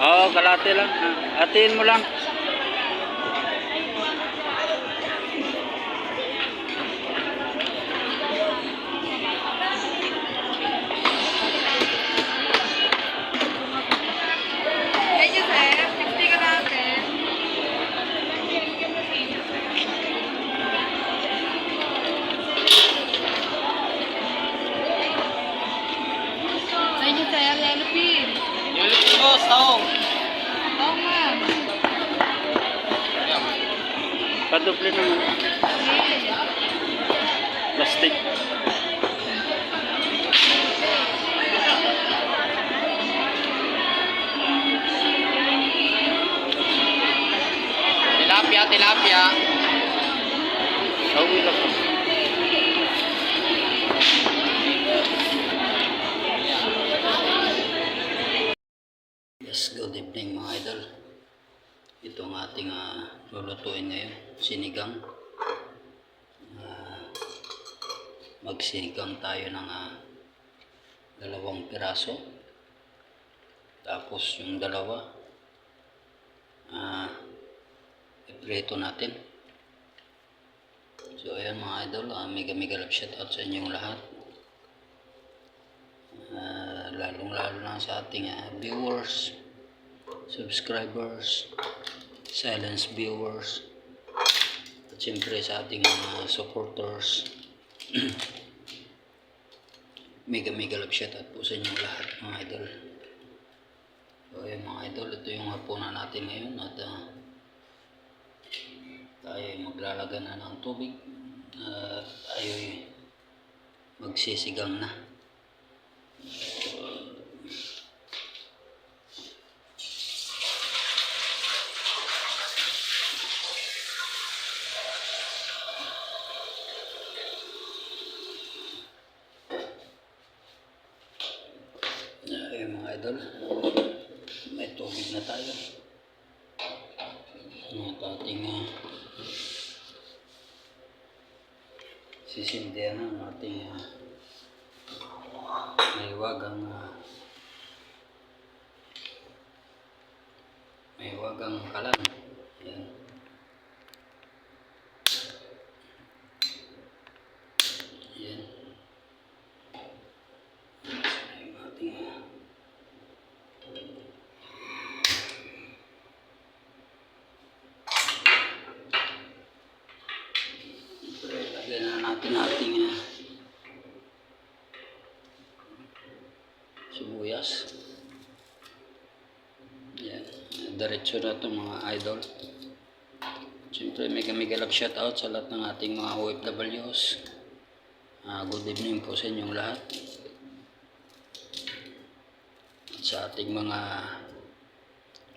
Oo, kalate lang. Hatiin mo lang. Medyo sir, 60 ka natin. Medyo sir, yellow pin. Yellow pin boss, tao. Oo ma'am. Paduple naman. Okay. Plastic. Tilapia, tilapia. Sawi lang. Yes, good evening mga idol. Ito ang ating lulutuin ngayon, sinigang. Magsinigang tayo ng 2 piraso. Tapos yung dalawa, iprito natin. So ayan mga idol, mega love shout out sa inyong lahat. Lalong-lalo na sa ating viewers, subscribers, silence viewers, at siyempre sa ating mga supporters. mega love shout out po sa inyong lahat mga idol. So ayan mga idol, ito yung hapunan natin ngayon at tayo ay maglalaga na ng tubig at tayo ay magsisigang na. Ayun mga idol, may tubig na tayo. At ating sisindihan ang ating may wagang kalan. Ayan. Ayan. Yung ating lagyan na natin ating sibuyas. Yan, diretso na ito mga idol. Siyempre mega love shout out sa lahat ng ating mga OFWs. Good evening po sa inyong lahat. At sa ating mga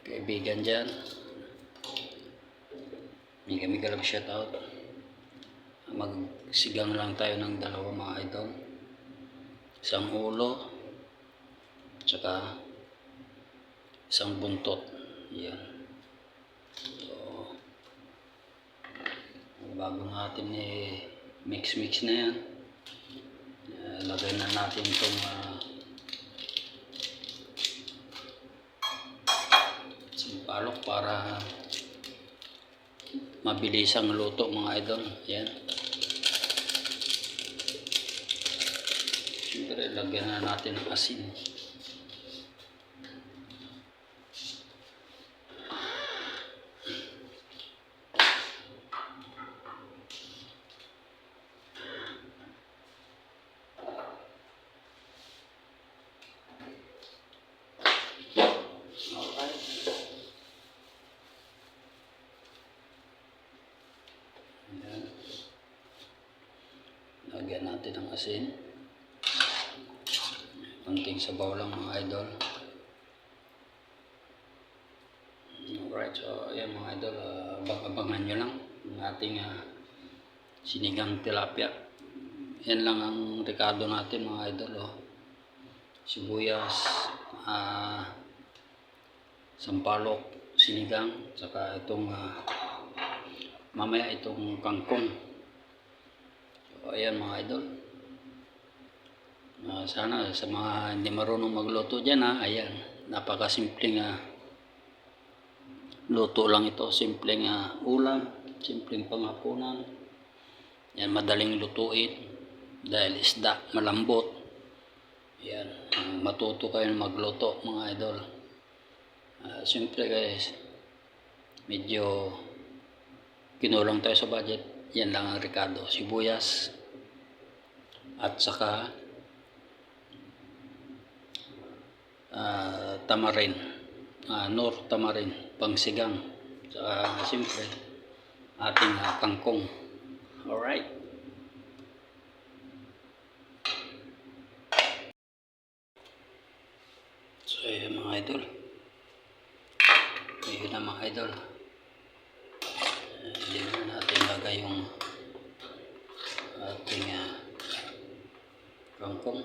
kaibigan dyan, mega love shout out. Magsigang lang tayo ng 2 mga idol. Isang ulo, tsaka isang buntot. Yan. So, bago natin mix na yan, lagay na natin itong sampalok para mabilis ang luto mga idol. Yan. Siyempre lagyan na natin ng asin. Lagyan natin ng asin. Konting sabaw lang mga idol. Alright, so ayan mga idol, abangan nyo lang ang ating sinigang tilapia. Yan lang ang rekado natin mga idol. Sibuyas, sampalok, sinigang, saka itong mamaya itong kangkong. So ayan mga idol. Sana sa mga hindi marunong magluto dyan ayan, napakasimpleng luto lang ito, simpleng ulam, simpleng panghapunan. Yan, madaling lutuin dahil isda, malambot. Yan, matuto kayo magluto mga idol. Siyempre guys, medyo kinulang tayo sa budget. Yan lang ang rekado, sibuyas at saka tamarin, nor tamarin, pangsigang, saka siyempre ating kangkong. Alright. So yun mga idol, ayun na mga idol. Hindi na natin lagay yung ating kangkong.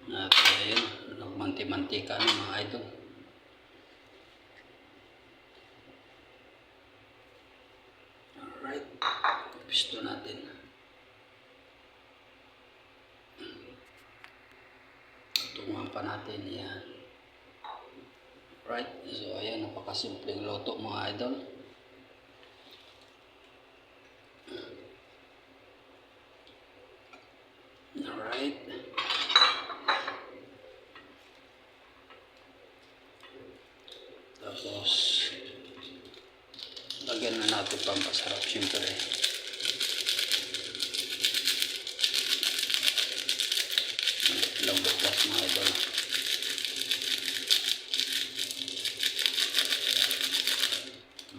At ayun, nagmanti-mantika na mga idol. Alright, pisto natin. Tungan pa natin yan. Right, so ayan, napakasimpleng luto mga idol. Alright. Tapos lagyan na natin pampasarap siyempre. Ilang baklas mga idol.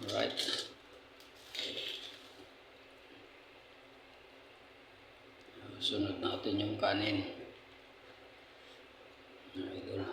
Alright. Sunod natin yung kanin. Idol.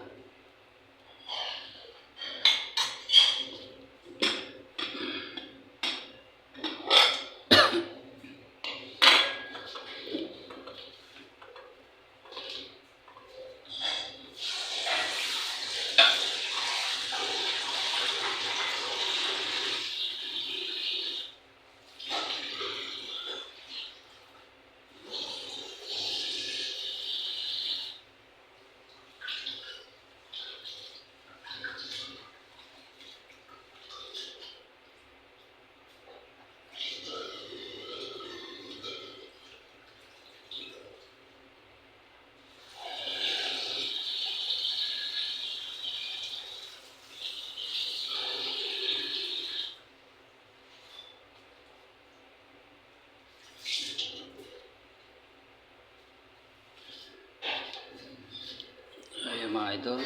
Ayun mga idol.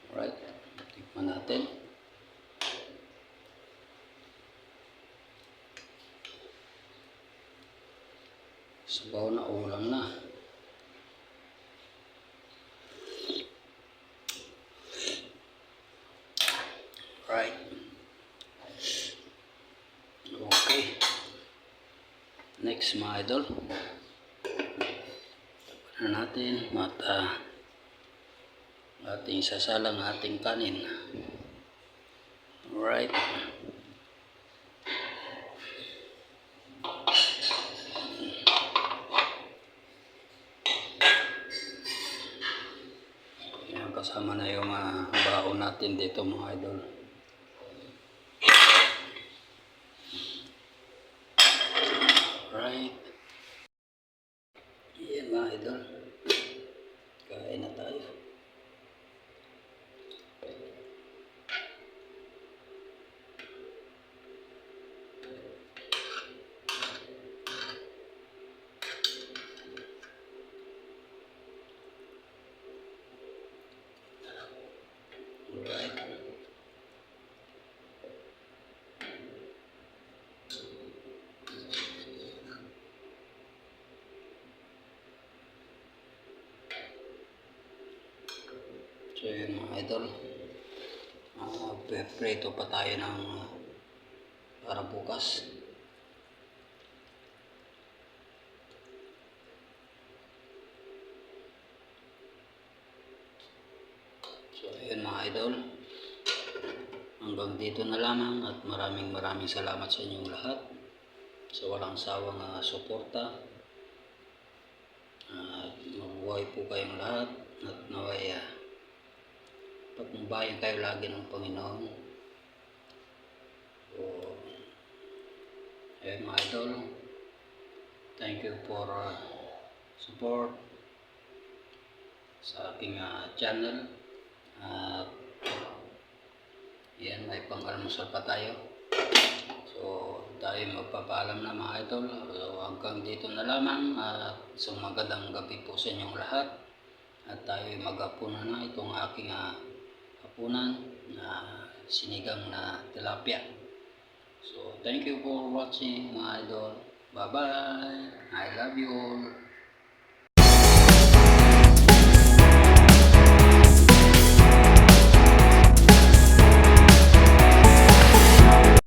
Alright, tikman natin. Sabaw na ulam na. Right. Okay. Next mga idol. Tapos na natin at ating sasalang ating kanin. Alright. Yan, kasama na yung baon natin dito mga idol. Alright. Yan mga idol. Kain na tayo. Alright. So yun mga idol, prito pa tayo ng para bukas. So yun mga idol, hanggang dito na lamang at maraming salamat sa inyong lahat. sa walang sawang suporta. At mabuhay po kayong lahat at naway patnubayan kayo lagi ng Panginoon. So, mga idol, thank you for support sa aking channel. At yan, may pang-almusal pa tayo. So, tayo magpapaalam na mga idol. So, hanggang dito na lamang. At isang magandang gabi po sa inyong lahat. At tayo mag-hapunan na itong aking hapunan na sinigang na tilapia. So, thank you for watching mga idol. Bye-bye. I love you all.